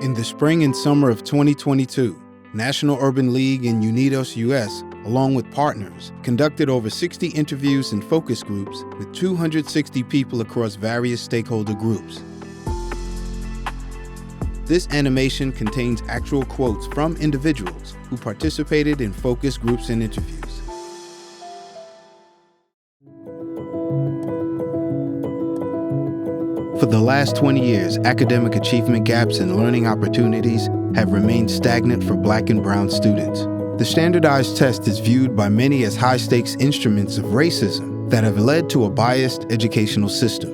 In the spring and summer of 2022, National Urban League and Unidos US, along with partners, conducted over 60 interviews and focus groups with 260 people across various stakeholder groups. This animation contains actual quotes from individuals who participated in focus groups and interviews. For the last 20 years, academic achievement gaps and learning opportunities have remained stagnant for Black and Brown students. The standardized test is viewed by many as high-stakes instruments of racism that have led to a biased educational system.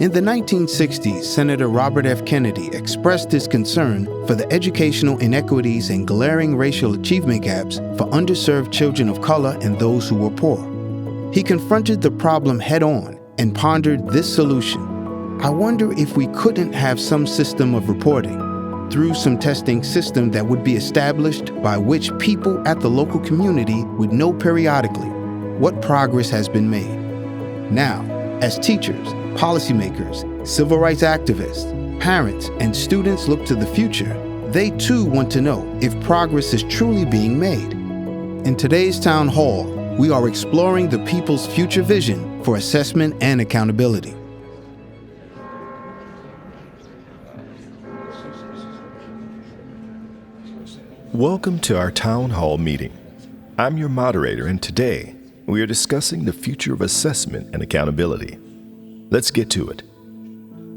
In the 1960s, Senator Robert F. Kennedy expressed his concern for the educational inequities and glaring racial achievement gaps for underserved children of color and those who were poor. He confronted the problem head-on and pondered this solution. I wonder if we couldn't have some system of reporting through some testing system that would be established by which people at the local community would know periodically what progress has been made. Now, as teachers, policymakers, civil rights activists, parents, and students look to the future, they too want to know if progress is truly being made. In today's town hall, we are exploring the people's future vision for assessment and accountability. Welcome to our town hall meeting. I'm your moderator, and today we are discussing the future of assessment and accountability. Let's get to it.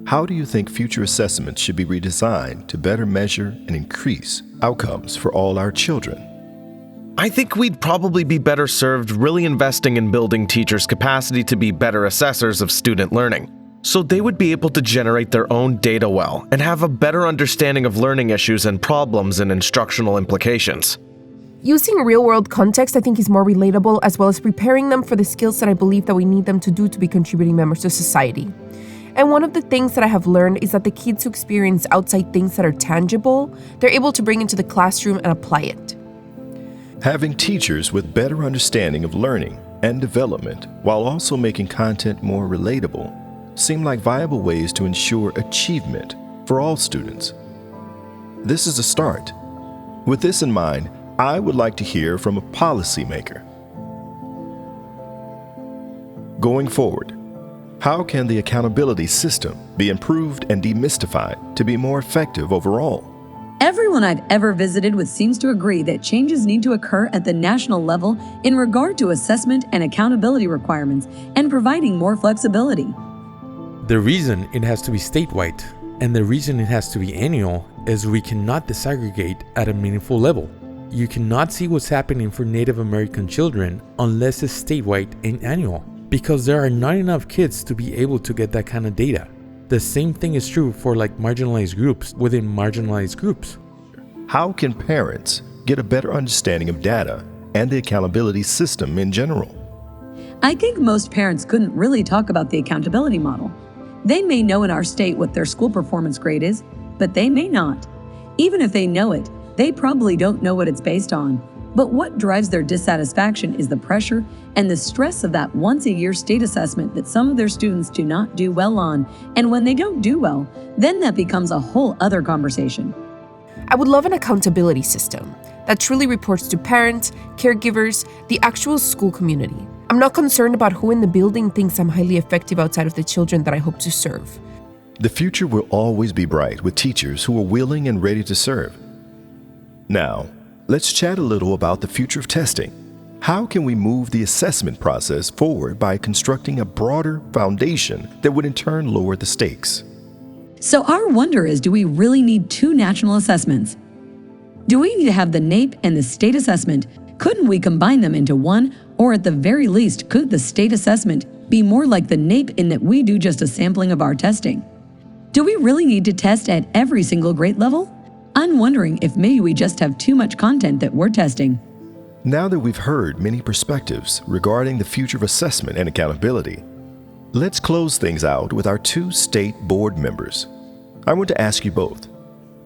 How do you think future assessments should be redesigned to better measure and increase outcomes for all our children? I think we'd probably be better served really investing in building teachers' capacity to be better assessors of student learning, so they would be able to generate their own data well and have a better understanding of learning issues and problems and instructional implications. Using real-world context, I think, is more relatable, as well as preparing them for the skills that I believe that we need them to do to be contributing members to society. And one of the things that I have learned is that the kids who experience outside things that are tangible, they're able to bring into the classroom and apply it. Having teachers with better understanding of learning and development while also making content more relatable seem like viable ways to ensure achievement for all students. This is a start. With this in mind, I would like to hear from a policymaker. Going forward, how can the accountability system be improved and demystified to be more effective overall? Everyone I've ever visited with seems to agree that changes need to occur at the national level in regard to assessment and accountability requirements and providing more flexibility. The reason it has to be statewide and the reason it has to be annual is we cannot disaggregate at a meaningful level. You cannot see what's happening for Native American children unless it's statewide and annual, because there are not enough kids to be able to get that kind of data. The same thing is true for marginalized groups within marginalized groups. How can parents get a better understanding of data and the accountability system in general? I think most parents couldn't really talk about the accountability model. They may know in our state what their school performance grade is, but they may not. Even if they know it, they probably don't know what it's based on. But what drives their dissatisfaction is the pressure and the stress of that once-a-year state assessment that some of their students do not do well on. And when they don't do well, then that becomes a whole other conversation. I would love an accountability system that truly reports to parents, caregivers, the actual school community. I'm not concerned about who in the building thinks I'm highly effective outside of the children that I hope to serve. The future will always be bright with teachers who are willing and ready to serve. Now, let's chat a little about the future of testing. How can we move the assessment process forward by constructing a broader foundation that would in turn lower the stakes? So our wonder is, do we really need two national assessments? Do we need to have the NAEP and the state assessment? Couldn't we combine them into one? Or at the very least, could the state assessment be more like the NAEP in that we do just a sampling of our testing? Do we really need to test at every single grade level? I'm wondering if maybe we just have too much content that we're testing. Now that we've heard many perspectives regarding the future of assessment and accountability, let's close things out with our two state board members. I want to ask you both,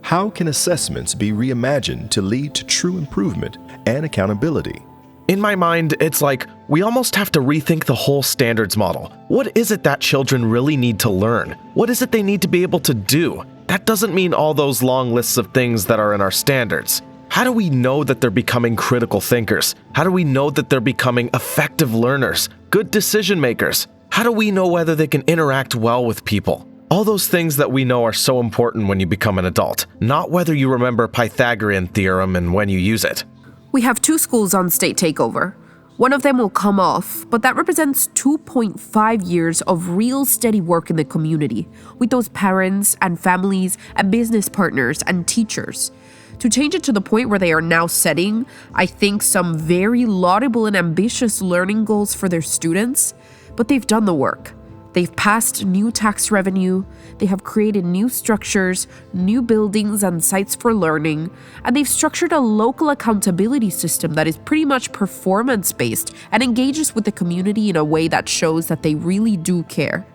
how can assessments be reimagined to lead to true improvement and accountability? In my mind, it's like we almost have to rethink the whole standards model. What is it that children really need to learn? What is it they need to be able to do? That doesn't mean all those long lists of things that are in our standards. How do we know that they're becoming critical thinkers? How do we know that they're becoming effective learners, good decision makers? How do we know whether they can interact well with people? All those things that we know are so important when you become an adult, not whether you remember Pythagorean theorem and when you use it. We have 2 schools on state takeover. One of them will come off, but that represents 2.5 years of real steady work in the community with those parents and families and business partners and teachers. To change it to the point where they are now setting, I think, some very laudable and ambitious learning goals for their students, but they've done the work. They've passed new tax revenue, they have created new structures, new buildings and sites for learning, and they've structured a local accountability system that is pretty much performance-based and engages with the community in a way that shows that they really do care.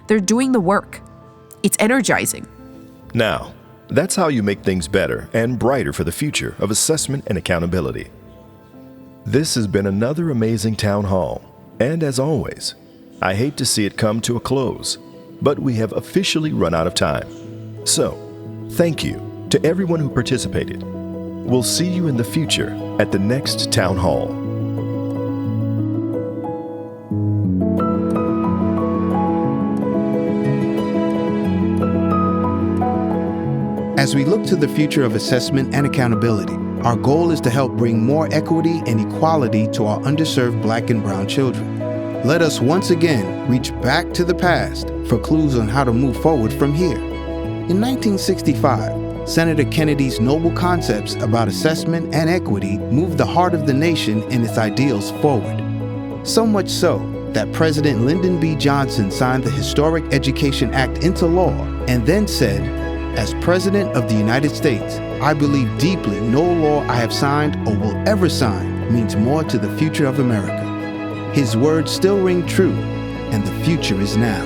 They're doing the work. It's energizing. Now, that's how you make things better and brighter for the future of assessment and accountability. This has been another amazing town hall, and as always, I hate to see it come to a close, but we have officially run out of time. So, thank you to everyone who participated. We'll see you in the future at the next town hall. As we look to the future of assessment and accountability, our goal is to help bring more equity and equality to our underserved Black and brown children. Let us once again reach back to the past for clues on how to move forward from here. In 1965, Senator Kennedy's noble concepts about assessment and equity moved the heart of the nation and its ideals forward. So much so that President Lyndon B. Johnson signed the Historic Education Act into law and then said, "As President of the United States, I believe deeply no law I have signed or will ever sign means more to the future of America." His words still ring true, and the future is now.